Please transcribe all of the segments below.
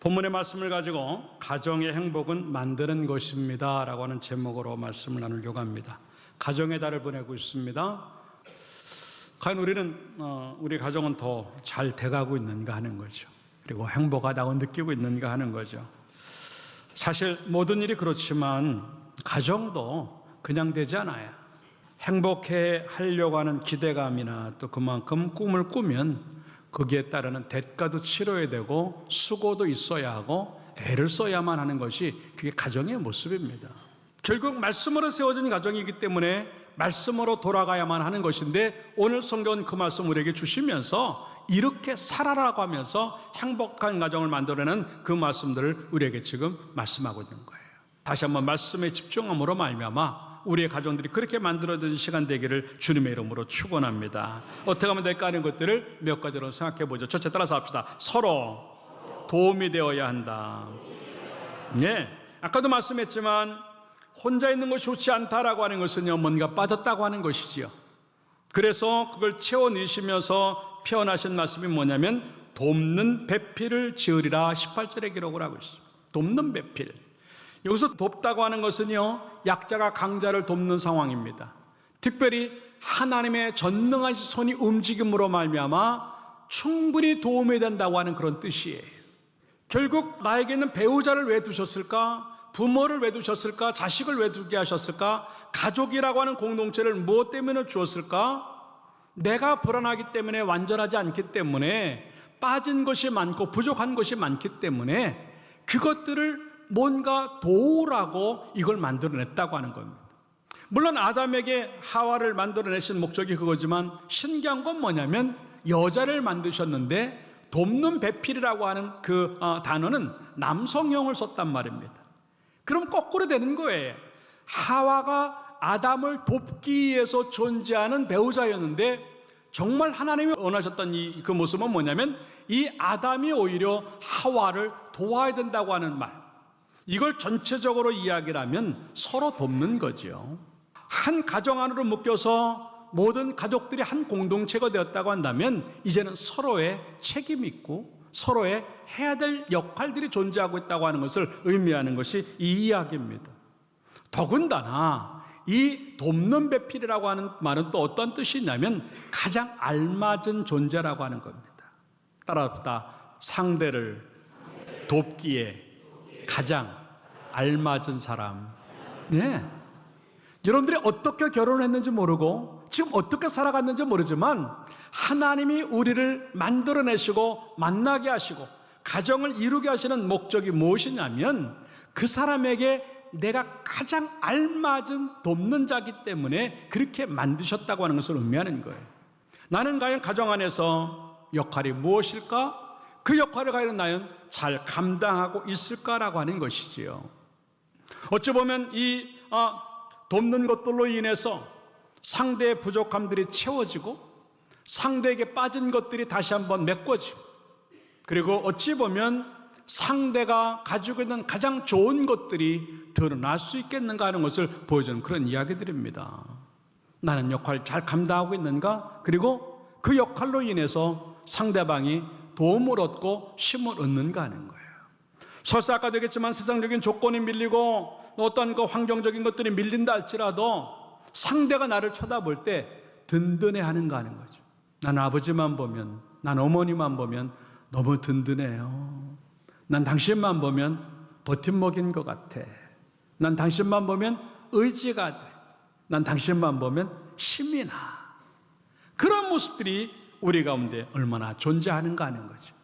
본문의 말씀을 가지고 가정의 행복은 만드는 것입니다 라고 하는 제목으로 말씀을 나누려고 합니다. 가정의 달을 보내고 있습니다. 과연 우리 가정은 더 잘 돼가고 있는가 하는 거죠. 그리고 행복하다고 느끼고 있는가 하는 거죠. 사실 모든 일이 그렇지만 가정도 그냥 되지 않아요. 행복해 하려고 하는 기대감이나 또 그만큼 꿈을 꾸면 거기에 따르는 대가도 치러야 되고 수고도 있어야 하고 애를 써야만 하는 것이 그게 가정의 모습입니다. 결국 말씀으로 세워진 가정이기 때문에 말씀으로 돌아가야만 하는 것인데, 오늘 성경은 그 말씀 우리에게 주시면서 이렇게 살아라고 하면서 행복한 가정을 만들어내는 그 말씀들을 우리에게 지금 말씀하고 있는 거예요. 다시 한번 말씀에 집중함으로 말미암아 우리의 가정들이 그렇게 만들어진 시간 되기를 주님의 이름으로 축원합니다. 어떻게 하면 될까 하는 것들을 몇 가지로 생각해 보죠. 첫째, 따라서 합시다. 서로 도움이 되어야 한다. 네, 아까도 말씀했지만 혼자 있는 것이 좋지 않다라고 하는 것은요, 뭔가 빠졌다고 하는 것이지요. 그래서 그걸 채워 넣으시면서 표현하신 말씀이 뭐냐면 돕는 배필을 지으리라 18절에 기록을 하고 있습니다. 돕는 배필. 여기서 돕다고 하는 것은요, 약자가 강자를 돕는 상황입니다. 특별히 하나님의 전능하신 손이 움직임으로 말미암아 충분히 도움이 된다고 하는 그런 뜻이에요. 결국 나에게 있는 배우자를 왜 두셨을까? 부모를 왜 두셨을까? 자식을 왜 두게 하셨을까? 가족이라고 하는 공동체를 무엇 때문에 주었을까? 내가 불안하기 때문에, 완전하지 않기 때문에, 빠진 것이 많고 부족한 것이 많기 때문에 그것들을 뭔가 도우라고 이걸 만들어냈다고 하는 겁니다. 물론 아담에게 하와를 만들어내신 목적이 그거지만 신기한 건 뭐냐면 여자를 만드셨는데 돕는 배필이라고 하는 그 단어는 남성형을 썼단 말입니다. 그럼 거꾸로 되는 거예요. 하와가 아담을 돕기 위해서 존재하는 배우자였는데 정말 하나님이 원하셨던 그 모습은 뭐냐면 이 아담이 오히려 하와를 도와야 된다고 하는 말, 이걸 전체적으로 이야기를 하면 서로 돕는 거죠. 한 가정 안으로 묶여서 모든 가족들이 한 공동체가 되었다고 한다면 이제는 서로의 책임이 있고 서로의 해야 될 역할들이 존재하고 있다고 하는 것을 의미하는 것이 이 이야기입니다. 더군다나 이 돕는 배필이라고 하는 말은 또 어떤 뜻이 있냐면 가장 알맞은 존재라고 하는 겁니다. 따라합시다. 상대를 돕기에 가장 알맞은 사람. 네. 여러분들이 어떻게 결혼했는지 모르고 지금 어떻게 살아갔는지 모르지만 하나님이 우리를 만들어내시고 만나게 하시고 가정을 이루게 하시는 목적이 무엇이냐면 그 사람에게 내가 가장 알맞은 돕는 자기 때문에 그렇게 만드셨다고 하는 것을 의미하는 거예요. 나는 과연 가정 안에서 역할이 무엇일까? 그 역할을 과연 나는 잘 감당하고 있을까라고 하는 것이지요. 어찌 보면 이 돕는 것들로 인해서 상대의 부족함들이 채워지고 상대에게 빠진 것들이 다시 한번 메꿔지고, 그리고 어찌 보면 상대가 가지고 있는 가장 좋은 것들이 드러날 수 있겠는가 하는 것을 보여주는 그런 이야기들입니다. 나는 역할을 잘 감당하고 있는가? 그리고 그 역할로 인해서 상대방이 도움을 얻고 힘을 얻는가 하는 거예요. 설사 아까도 얘기했지만 세상적인 조건이 밀리고 어떤 그 환경적인 것들이 밀린다 할지라도 상대가 나를 쳐다볼 때 든든해하는가 하는 거죠. 난 아버지만 보면, 난 어머니만 보면 너무 든든해요. 난 당신만 보면 버팀목인 것 같아. 난 당신만 보면 의지가 돼. 난 당신만 보면 힘이 나. 그런 모습들이 우리 가운데 얼마나 존재하는가 하는 거죠.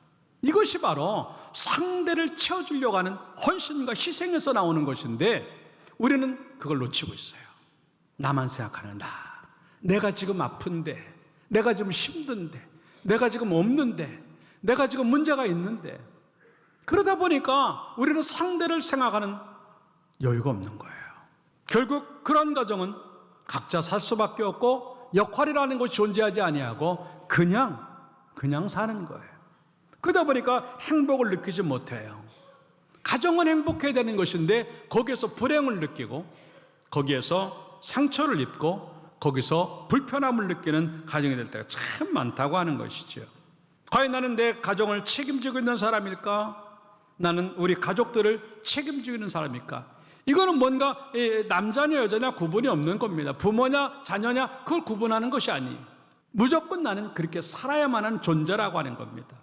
이것이 바로 상대를 채워주려고 하는 헌신과 희생에서 나오는 것인데 우리는 그걸 놓치고 있어요. 나만 생각하는 나. 내가 지금 아픈데, 내가 지금 힘든데, 내가 지금 없는데, 내가 지금 문제가 있는데, 그러다 보니까 우리는 상대를 생각하는 여유가 없는 거예요. 결국 그런 가정은 각자 살 수밖에 없고 역할이라는 것이 존재하지 아니하고 그냥 사는 거예요. 그러다 보니까 행복을 느끼지 못해요. 가정은 행복해야 되는 것인데 거기에서 불행을 느끼고 거기에서 상처를 입고 거기서 불편함을 느끼는 가정이 될 때가 참 많다고 하는 것이죠. 과연 나는 내 가정을 책임지고 있는 사람일까? 나는 우리 가족들을 책임지고 있는 사람일까? 이거는 뭔가 남자냐 여자냐 구분이 없는 겁니다. 부모냐 자녀냐 그걸 구분하는 것이 아니에요. 무조건 나는 그렇게 살아야만 하는 존재라고 하는 겁니다.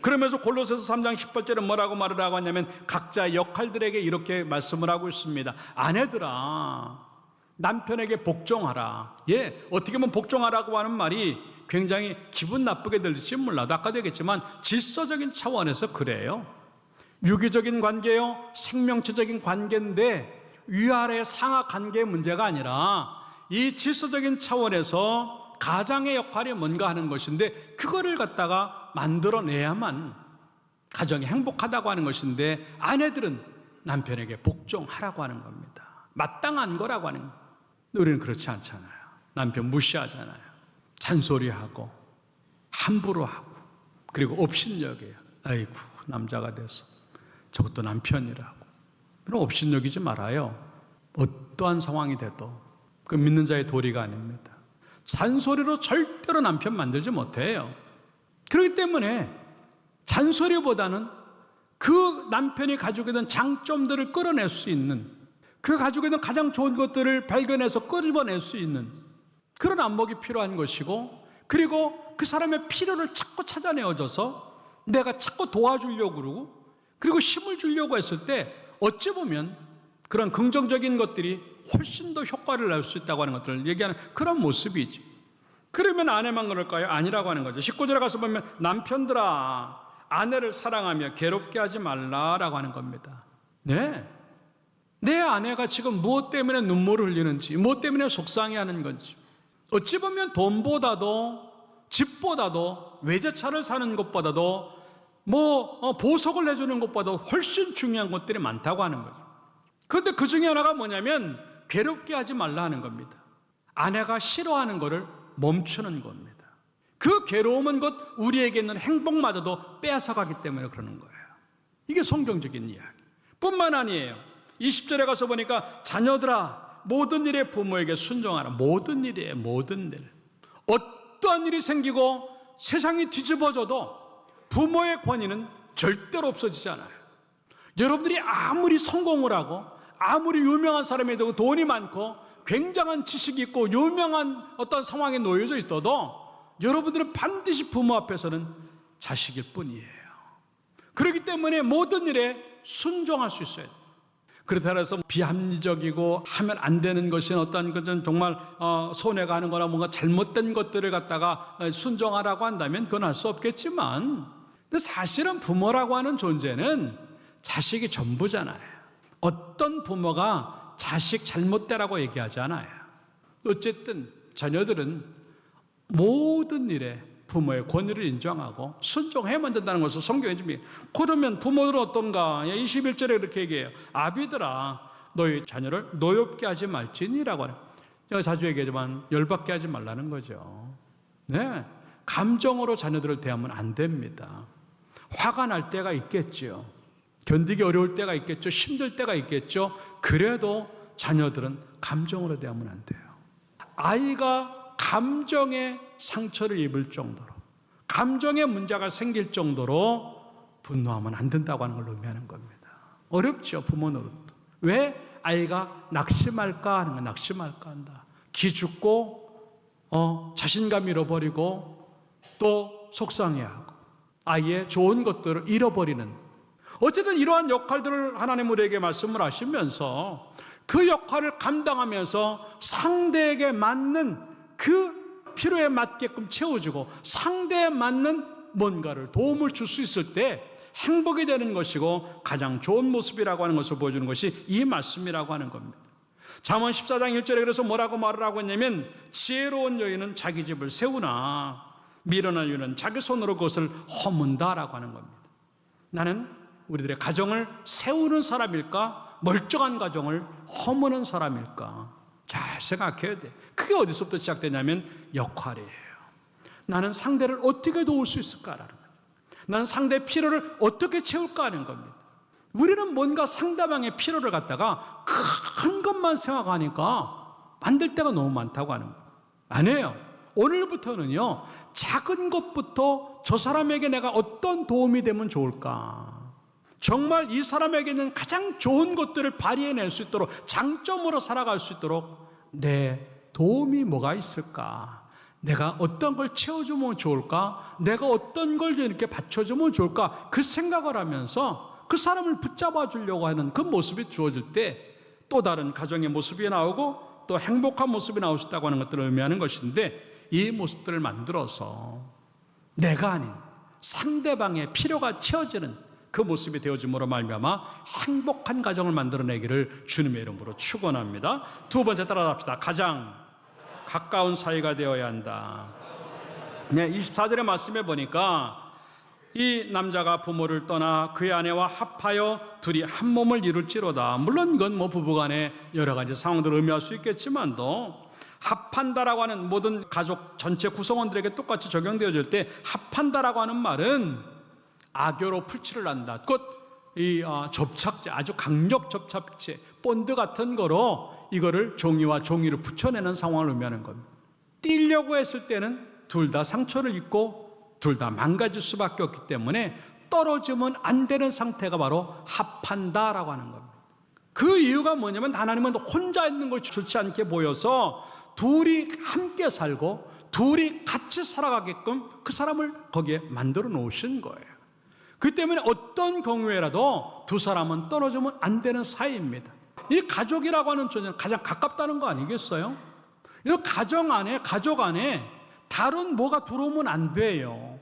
그러면서 골로새서 3장 18절에 뭐라고 말을 하고 하냐면 각자 역할들에게 이렇게 말씀을 하고 있습니다. 아내들아 남편에게 복종하라. 예, 어떻게 보면 복종하라고 하는 말이 굉장히 기분 나쁘게 들릴지 몰라도 아까도 얘기했지만 질서적인 차원에서 그래요. 유기적인 관계요, 생명체적인 관계인데 위아래 상하 관계의 문제가 아니라 이 질서적인 차원에서 가장의 역할이 뭔가 하는 것인데 그거를 갖다가 만들어내야만 가정이 행복하다고 하는 것인데 아내들은 남편에게 복종하라고 하는 겁니다. 마땅한 거라고 하는 겁니다. 우리는 그렇지 않잖아요. 남편 무시하잖아요. 잔소리하고 함부로 하고 그리고 업신여겨요. 아이고 남자가 돼서 저것도 남편이라고. 그럼 업신여기지 말아요. 어떠한 상황이 돼도 그 믿는 자의 도리가 아닙니다. 잔소리로 절대로 남편 만들지 못해요. 그렇기 때문에 잔소리보다는 그 남편이 가지고 있는 장점들을 끌어낼 수 있는 그 가지고 있는 가장 좋은 것들을 발견해서 끌어낼 수 있는 그런 안목이 필요한 것이고 그리고 그 사람의 필요를 자꾸 찾아내어줘서 내가 자꾸 도와주려고 그러고 그리고 힘을 주려고 했을 때 어찌 보면 그런 긍정적인 것들이 훨씬 더 효과를 낼 수 있다고 하는 것들을 얘기하는 그런 모습이지. 그러면 아내만 그럴까요? 아니라고 하는 거죠. 19절에 가서 보면 남편들아 아내를 사랑하며 괴롭게 하지 말라라고 하는 겁니다. 네, 내 아내가 지금 무엇 때문에 눈물을 흘리는지 무엇 때문에 속상해하는 건지 어찌 보면 돈보다도 집보다도 외제차를 사는 것보다도 보석을 내주는 것보다 훨씬 중요한 것들이 많다고 하는 거죠. 그런데 그 중에 하나가 뭐냐면 괴롭게 하지 말라 하는 겁니다. 아내가 싫어하는 것을 멈추는 겁니다. 그 괴로움은 곧 우리에게 있는 행복마저도 뺏어가기 때문에 그러는 거예요. 이게 성경적인 이야기 뿐만 아니에요. 20절에 가서 보니까 자녀들아 모든 일에 부모에게 순종하라. 모든 일이에요. 모든 일. 어떠한 일이 생기고 세상이 뒤집어져도 부모의 권위는 절대로 없어지지 않아요. 여러분들이 아무리 성공을 하고 아무리 유명한 사람이 되고 돈이 많고 굉장한 지식이 있고 유명한 어떤 상황에 놓여져 있어도 여러분들은 반드시 부모 앞에서는 자식일 뿐이에요. 그렇기 때문에 모든 일에 순종할 수 있어요. 그렇다 해서 비합리적이고 하면 안 되는 것이 어떤 것은 정말 손해가 가는 거나 뭔가 잘못된 것들을 갖다가 순종하라고 한다면 그건 할 수 없겠지만 근데 사실은 부모라고 하는 존재는 자식이 전부잖아요. 어떤 부모가 자식 잘못되라고 얘기하지 않아요. 어쨌든 자녀들은 모든 일에 부모의 권위를 인정하고 순종해야만 된다는 것을 성경에 준비해요. 그러면 부모들은 어떤가? 21절에 이렇게 얘기해요. 아비들아 너희 자녀를 노엽게 하지 말지니라고 하는. 제가 자주 얘기하지만 열받게 하지 말라는 거죠. 네, 감정으로 자녀들을 대하면 안 됩니다. 화가 날 때가 있겠죠. 견디기 어려울 때가 있겠죠. 힘들 때가 있겠죠. 그래도 자녀들은 감정으로 대하면 안 돼요. 아이가 감정의 상처를 입을 정도로 감정의 문제가 생길 정도로 분노하면 안 된다고 하는 걸 의미하는 겁니다. 어렵죠. 부모 노릇도. 왜? 아이가 낙심할까 하는 거 낙심할까 한다. 기죽고 자신감 잃어버리고 또 속상해하고 아이의 좋은 것들을 잃어버리는 어쨌든 이러한 역할들을 하나님 우리에게 말씀을 하시면서 그 역할을 감당하면서 상대에게 맞는 그 필요에 맞게끔 채워주고 상대에 맞는 뭔가를 도움을 줄 수 있을 때 행복이 되는 것이고 가장 좋은 모습이라고 하는 것을 보여주는 것이 이 말씀이라고 하는 겁니다. 잠언 14장 1절에 그래서 뭐라고 말을 하고 있냐면 지혜로운 여인은 자기 집을 세우나 미련한 여인은 자기 손으로 그것을 허문다라고 하는 겁니다. 나는 우리들의 가정을 세우는 사람일까? 멀쩡한 가정을 허무는 사람일까? 잘 생각해야 돼. 그게 어디서부터 시작되냐면 역할이에요. 나는 상대를 어떻게 도울 수 있을까라는 거예요. 나는 상대의 필요를 어떻게 채울까 하는 겁니다. 우리는 뭔가 상대방의 필요를 갖다가 큰 것만 생각하니까 만들 때가 너무 많다고 하는 거예요. 아니에요. 오늘부터는요, 작은 것부터 저 사람에게 내가 어떤 도움이 되면 좋을까? 정말 이 사람에게는 가장 좋은 것들을 발휘해낼 수 있도록, 장점으로 살아갈 수 있도록 내 도움이 뭐가 있을까? 내가 어떤 걸 채워주면 좋을까? 내가 어떤 걸 이렇게 받쳐주면 좋을까? 그 생각을 하면서 그 사람을 붙잡아 주려고 하는 그 모습이 주어질 때 또 다른 가정의 모습이 나오고 또 행복한 모습이 나올 수 있다고 하는 것들을 의미하는 것인데, 이 모습들을 만들어서 내가 아닌 상대방의 필요가 채워지는 그 모습이 되어짐으로 말미암아 행복한 가정을 만들어내기를 주님의 이름으로 축원합니다. 두 번째 따라합시다. 가장 가까운 사이가 되어야 한다. 24절의 말씀에 보니까 이 남자가 부모를 떠나 그의 아내와 합하여 둘이 한 몸을 이룰지로다. 물론 이건 부부간에 여러 가지 상황들을 의미할 수 있겠지만도, 합한다라고 하는 모든 가족 전체 구성원들에게 똑같이 적용되어질 때 합한다라고 하는 말은 악교로 풀칠을 한다. 곧 이 접착제, 아주 강력 접착제, 본드 같은 거로 이거를 종이와 종이를 붙여내는 상황을 의미하는 겁니다. 띄려고 했을 때는 둘 다 상처를 입고 둘 다 망가질 수밖에 없기 때문에 떨어지면 안 되는 상태가 바로 합한다라고 하는 겁니다. 그 이유가 뭐냐면, 하나님은 혼자 있는 것이 좋지 않게 보여서 둘이 함께 살고 둘이 같이 살아가게끔 그 사람을 거기에 만들어 놓으신 거예요. 그 때문에 어떤 경우에라도 두 사람은 떨어지면 안 되는 사이입니다. 이 가족이라고 하는 존재는 가장 가깝다는 거 아니겠어요? 이 가정 안에, 가족 안에 다른 뭐가 들어오면 안 돼요.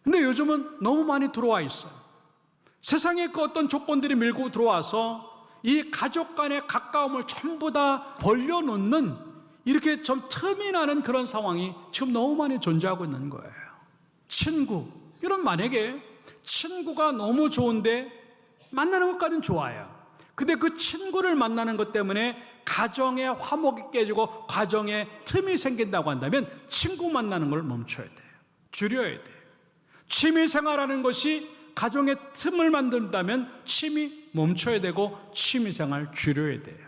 근데 요즘은 너무 많이 들어와 있어요. 세상에 그 어떤 조건들이 밀고 들어와서 이 가족 간의 가까움을 전부 다 벌려놓는, 이렇게 좀 틈이 나는 그런 상황이 지금 너무 많이 존재하고 있는 거예요. 친구, 이런, 만약에 친구가 너무 좋은데 만나는 것까지는 좋아요. 근데 그 친구를 만나는 것 때문에 가정의 화목이 깨지고 가정에 틈이 생긴다고 한다면 친구 만나는 걸 멈춰야 돼요. 줄여야 돼요. 취미생활하는 것이 가정의 틈을 만든다면 취미 멈춰야 되고 취미생활 줄여야 돼요.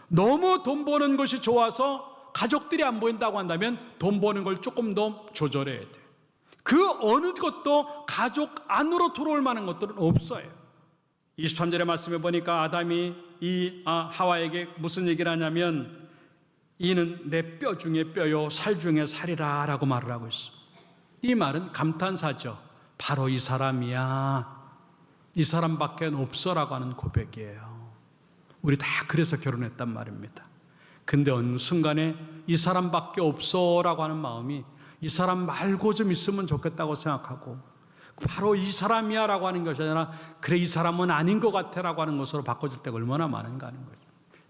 너무 돈 버는 것이 좋아서 가족들이 안 보인다고 한다면 돈 버는 걸 조금 더 조절해야 돼요. 그 어느 것도 가족 안으로 들어올 만한 것들은 없어요. 23절의 말씀에 보니까 아담이 이 하와에게 무슨 얘기를 하냐면, 이는 내 뼈 중에 뼈요 살 중에 살이라 라고 말을 하고 있어요. 이 말은 감탄사죠. 바로 이 사람이야, 이 사람밖에 없어라고 하는 고백이에요. 우리 다 그래서 결혼했단 말입니다. 근데 어느 순간에 이 사람밖에 없어라고 하는 마음이 이 사람 말고 좀 있으면 좋겠다고 생각하고, 바로 이 사람이야 라고 하는 것이 아니라 그래 이 사람은 아닌 것 같아 라고 하는 것으로 바꿔줄 때가 얼마나 많은가 하는 거죠.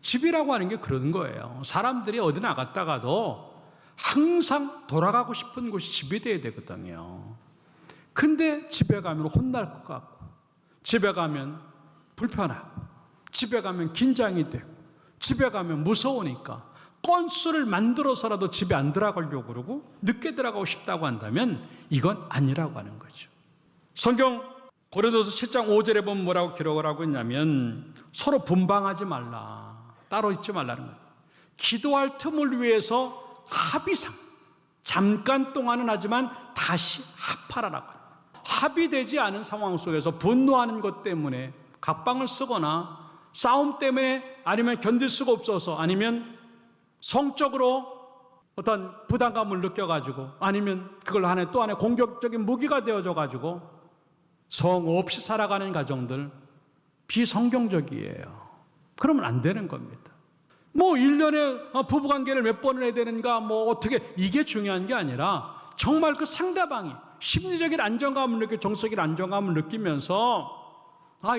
집이라고 하는 게 그런 거예요. 사람들이 어디 나갔다가도 항상 돌아가고 싶은 곳이 집이 돼야 되거든요. 근데 집에 가면 혼날 것 같고, 집에 가면 불편하고, 집에 가면 긴장이 되고, 집에 가면 무서우니까 건수를 만들어서라도 집에 안 들어가려고 그러고 늦게 들어가고 싶다고 한다면 이건 아니라고 하는 거죠. 성경 고린도서 7장 5절에 보면 뭐라고 기록을 하고 있냐면, 서로 분방하지 말라, 따로 있지 말라는 거예요. 기도할 틈을 위해서 합의상 잠깐 동안은 하지만 다시 합하라라고 합니다. 합의되지 않은 상황 속에서 분노하는 것 때문에 각방을 쓰거나 싸움 때문에, 아니면 견딜 수가 없어서, 아니면 성적으로 어떤 부담감을 느껴가지고, 아니면 그걸 하나의 또 하나의 공격적인 무기가 되어져가지고 성 없이 살아가는 가정들, 비성경적이에요. 그러면 안 되는 겁니다. 1년에 부부관계를 몇 번을 해야 되는가, 어떻게, 이게 중요한 게 아니라 정말 그 상대방이 심리적인 안정감을 느끼고 정서적인 안정감을 느끼면서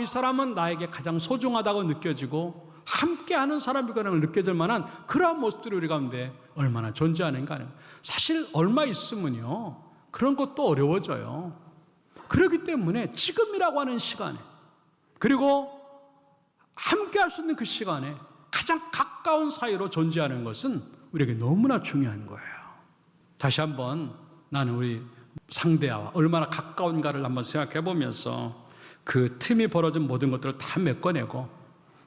이 사람은 나에게 가장 소중하다고 느껴지고 함께하는 사람이구나 느껴질 만한 그러한 모습들이 우리 가운데 얼마나 존재하는가 하는, 사실 얼마 있으면요 그런 것도 어려워져요. 그렇기 때문에 지금이라고 하는 시간에, 그리고 함께할 수 있는 그 시간에 가장 가까운 사이로 존재하는 것은 우리에게 너무나 중요한 거예요. 다시 한번 나는 우리 상대와 얼마나 가까운가를 한번 생각해 보면서 그 틈이 벌어진 모든 것들을 다 메꿔내고,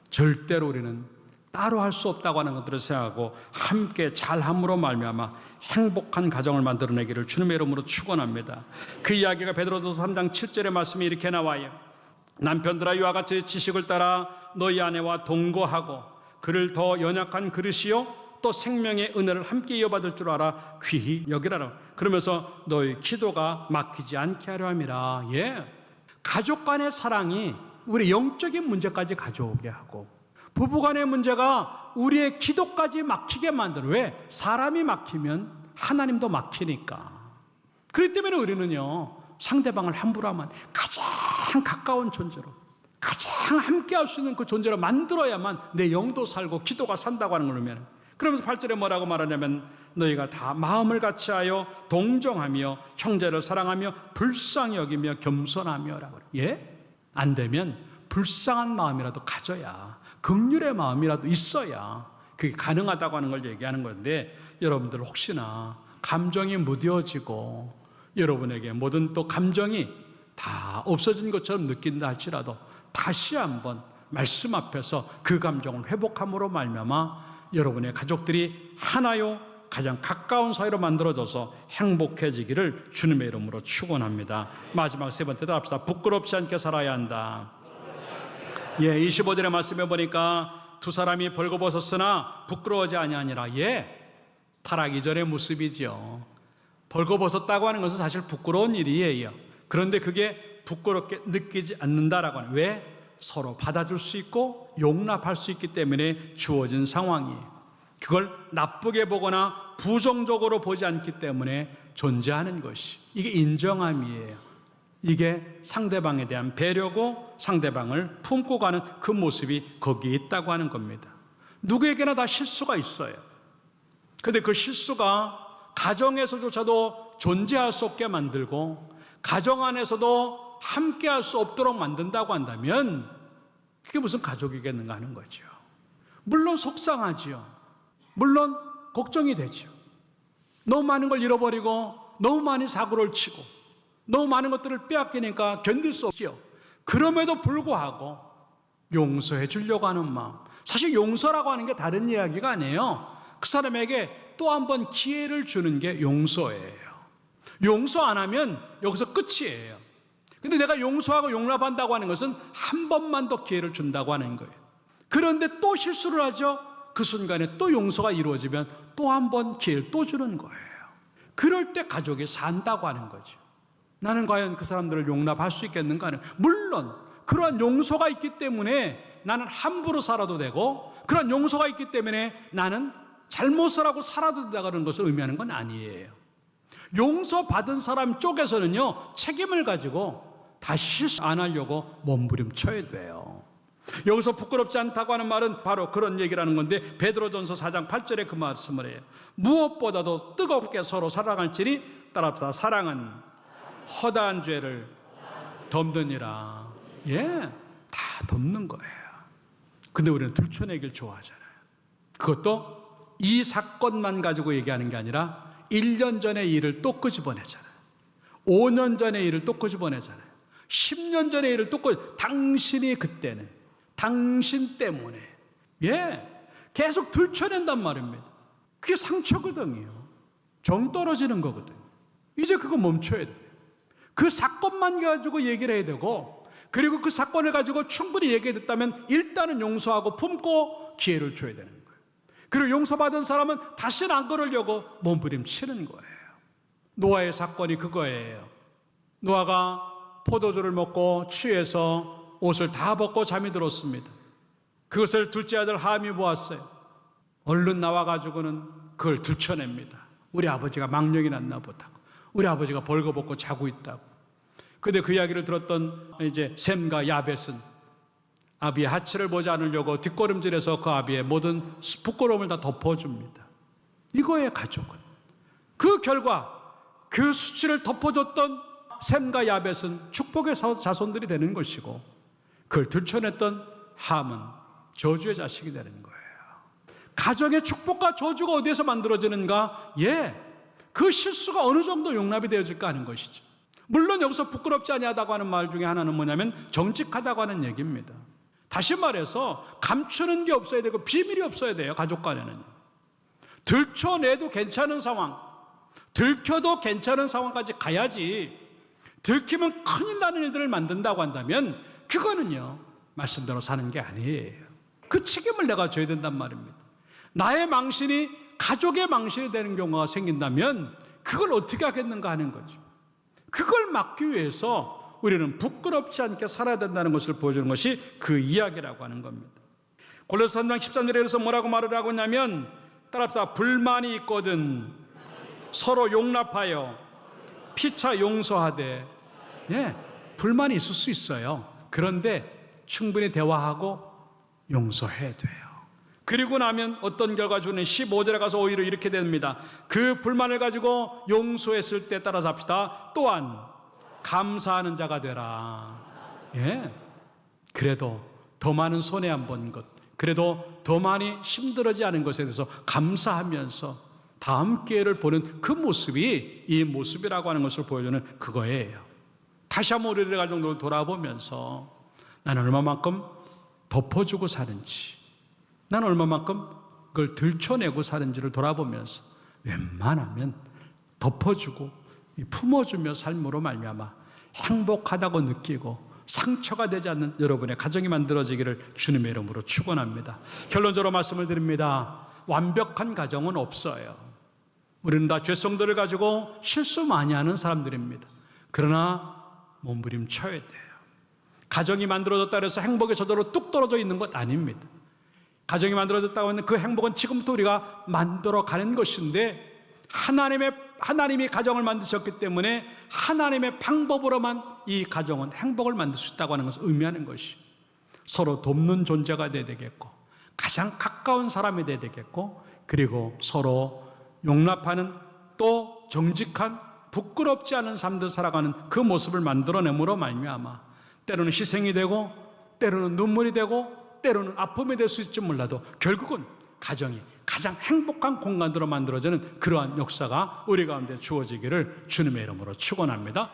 절대로 우리는 따로 할 수 없다고 하는 것들을 생각하고 함께 잘함으로 말미암아 행복한 가정을 만들어내기를 주님의 이름으로 축원합니다. 그 이야기가 베드로전서 3장 7절의 말씀이 이렇게 나와요. 남편들아 이와 같이 지식을 따라 너희 아내와 동거하고 그를 더 연약한 그릇이요 또 생명의 은혜를 함께 이어받을 줄 알아 귀히 여기라라. 그러면서 너희 기도가 막히지 않게 하려 함이라. 가족 간의 사랑이 우리 영적인 문제까지 가져오게 하고 부부 간의 문제가 우리의 기도까지 막히게 만드는, 왜? 사람이 막히면 하나님도 막히니까. 그렇기 때문에 우리는요, 상대방을 함부로 하면 가장 가까운 존재로, 가장 함께 할 수 있는 그 존재로 만들어야만 내 영도 살고 기도가 산다고 하는 걸로. 그러면서 8절에 뭐라고 말하냐면 너희가 다 마음을 같이하여 동정하며 형제를 사랑하며 불쌍히 여기며 겸손하며 라고. 안 되면 불쌍한 마음이라도 가져야, 긍휼의 마음이라도 있어야 그게 가능하다고 하는 걸 얘기하는 건데, 여러분들 혹시나 감정이 무뎌지고 여러분에게 모든 또 감정이 다 없어진 것처럼 느낀다 할지라도 다시 한번 말씀 앞에서 그 감정을 회복함으로 말미암아 여러분의 가족들이 하나요 가장 가까운 사이로 만들어져서 행복해지기를 주님의 이름으로 축원합니다. 마지막 세 번째 답사, 부끄럽지 않게 살아야 한다. 25절의 말씀에 보니까 두 사람이 벌거벗었으나 부끄러워하지 아니하니라. 타락 이전의 모습이지요. 벌거벗었다고 하는 것은 사실 부끄러운 일이에요. 그런데 그게 부끄럽게 느끼지 않는다라고 하는, 왜? 서로 받아줄 수 있고 용납할 수 있기 때문에 주어진 상황이에요. 그걸 나쁘게 보거나 부정적으로 보지 않기 때문에 존재하는 것이, 이게 인정함이에요. 이게 상대방에 대한 배려고 상대방을 품고 가는 그 모습이 거기에 있다고 하는 겁니다. 누구에게나 다 실수가 있어요. 근데 그 실수가 가정에서조차도 존재할 수 없게 만들고 가정 안에서도 함께 할 수 없도록 만든다고 한다면 그게 무슨 가족이겠는가 하는 거죠. 물론 속상하지요. 물론 걱정이 되죠. 너무 많은 걸 잃어버리고 너무 많이 사고를 치고 너무 많은 것들을 빼앗기니까 견딜 수 없지요. 그럼에도 불구하고 용서해 주려고 하는 마음, 사실 용서라고 하는 게 다른 이야기가 아니에요. 그 사람에게 또 한 번 기회를 주는 게 용서예요. 용서 안 하면 여기서 끝이에요. 근데 내가 용서하고 용납한다고 하는 것은 한 번만 더 기회를 준다고 하는 거예요. 그런데 또 실수를 하죠. 그 순간에 또 용서가 이루어지면 또 한 번 기회를 또 주는 거예요. 그럴 때 가족이 산다고 하는 거죠. 나는 과연 그 사람들을 용납할 수 있겠는가 하는, 물론 그러한 용서가 있기 때문에 나는 함부로 살아도 되고 그런 용서가 있기 때문에 나는 잘못을 하고 살아도 된다는 것을 의미하는 건 아니에요. 용서받은 사람 쪽에서는요, 책임을 가지고 다시 실수 안 하려고 몸부림쳐야 돼요. 여기서 부끄럽지 않다고 하는 말은 바로 그런 얘기라는 건데, 베드로전서 4장 8절에 그 말씀을 해요. 무엇보다도 뜨겁게 서로 사랑할지니 따라서 사랑은 허다한 죄를 덮느니라. 다 덮는 거예요. 근데 우리는 들춰내길 좋아하잖아요. 그것도 이 사건만 가지고 얘기하는 게 아니라 1년 전의 일을 또 끄집어내잖아요. 5년 전의 일을 또 끄집어내잖아요. 10년 전의 일을 또 당신이 그때는 당신 때문에 계속 들춰낸단 말입니다. 그게 상처거든요. 정 떨어지는 거거든요. 이제 그거 멈춰야 돼요. 그 사건만 가지고 얘기를 해야 되고, 그리고 그 사건을 가지고 충분히 얘기했다면 일단은 용서하고 품고 기회를 줘야 되는 거예요. 그리고 용서받은 사람은 다시는 안 그러려고 몸부림치는 거예요. 노아의 사건이 그거예요. 노아가 포도주를 먹고 취해서 옷을 다 벗고 잠이 들었습니다. 그것을 둘째 아들 함이 보았어요. 얼른 나와가지고는 그걸 들춰냅니다. 우리 아버지가 망령이 났나 보다고, 우리 아버지가 벌거벗고 자고 있다고. 근데 그 이야기를 들었던 이제 셈과 야벳은 아비의 하치를 보지 않으려고 뒷걸음질해서 그 아비의 모든 부끄러움을 다 덮어줍니다. 이거예요, 가족은. 그 결과 그 수치를 덮어줬던 셈과 야벳은 축복의 자손들이 되는 것이고, 그걸 들춰냈던 함은 저주의 자식이 되는 거예요. 가정의 축복과 저주가 어디에서 만들어지는가? 그 실수가 어느 정도 용납이 되어질까 하는 것이죠. 물론 여기서 부끄럽지 아니하다고 하는 말 중에 하나는 뭐냐면 정직하다고 하는 얘기입니다. 다시 말해서 감추는 게 없어야 되고 비밀이 없어야 돼요. 가족 간에는 들춰내도 괜찮은 상황, 들켜도 괜찮은 상황까지 가야지. 들키면 큰일 나는 일들을 만든다고 한다면 그거는요, 말씀대로 사는 게 아니에요. 그 책임을 내가 져야 된단 말입니다. 나의 망신이 가족의 망신이 되는 경우가 생긴다면 그걸 어떻게 하겠는가 하는 거죠. 그걸 막기 위해서 우리는 부끄럽지 않게 살아야 된다는 것을 보여주는 것이 그 이야기라고 하는 겁니다. 골로새 3장 13절에 그래서 뭐라고 말을 하고 있냐면, 따라합시다. 불만이 있거든 서로 용납하여 피차 용서하되. 예, 불만이 있을 수 있어요. 그런데 충분히 대화하고 용서해야 돼요. 그리고 나면 어떤 결과 주는 15절에 가서 오히려 이렇게 됩니다. 그 불만을 가지고 용서했을 때 따라서 합시다. 또한 감사하는 자가 되라. 예, 그래도 더 많은 손해 안 본 것, 그래도 더 많이 힘들어지지 않은 것에 대해서 감사하면서 다음 기회를 보는 그 모습이 이 모습이라고 하는 것을 보여주는 그거예요. 다시 한번 우리의 가정들을 돌아보면서 나는 얼마만큼 덮어주고 사는지, 나는 얼마만큼 그걸 들춰내고 사는지를 돌아보면서 웬만하면 덮어주고 품어주며 삶으로 말미암아 행복하다고 느끼고 상처가 되지 않는 여러분의 가정이 만들어지기를 주님의 이름으로 축원합니다. 결론적으로 말씀을 드립니다. 완벽한 가정은 없어요. 우리는 다 죄성들을 가지고 실수 많이 하는 사람들입니다. 그러나 몸부림쳐야 돼요. 가정이 만들어졌다 해서 행복이 저절로 뚝 떨어져 있는 것 아닙니다. 가정이 만들어졌다고 하면 그 행복은 지금부터 우리가 만들어가는 것인데, 하나님이 가정을 만드셨기 때문에 하나님의 방법으로만 이 가정은 행복을 만들 수 있다고 하는 것을 의미하는 것이, 서로 돕는 존재가 되어야 되겠고 가장 가까운 사람이 되어야 되겠고, 그리고 서로 용납하는 또 정직한 부끄럽지 않은 삶들 살아가는 그 모습을 만들어내므로 말미암아 때로는 희생이 되고 때로는 눈물이 되고 때로는 아픔이 될 수 있을지 몰라도 결국은 가정이 가장 행복한 공간으로 만들어지는 그러한 역사가 우리 가운데 주어지기를 주님의 이름으로 축원합니다.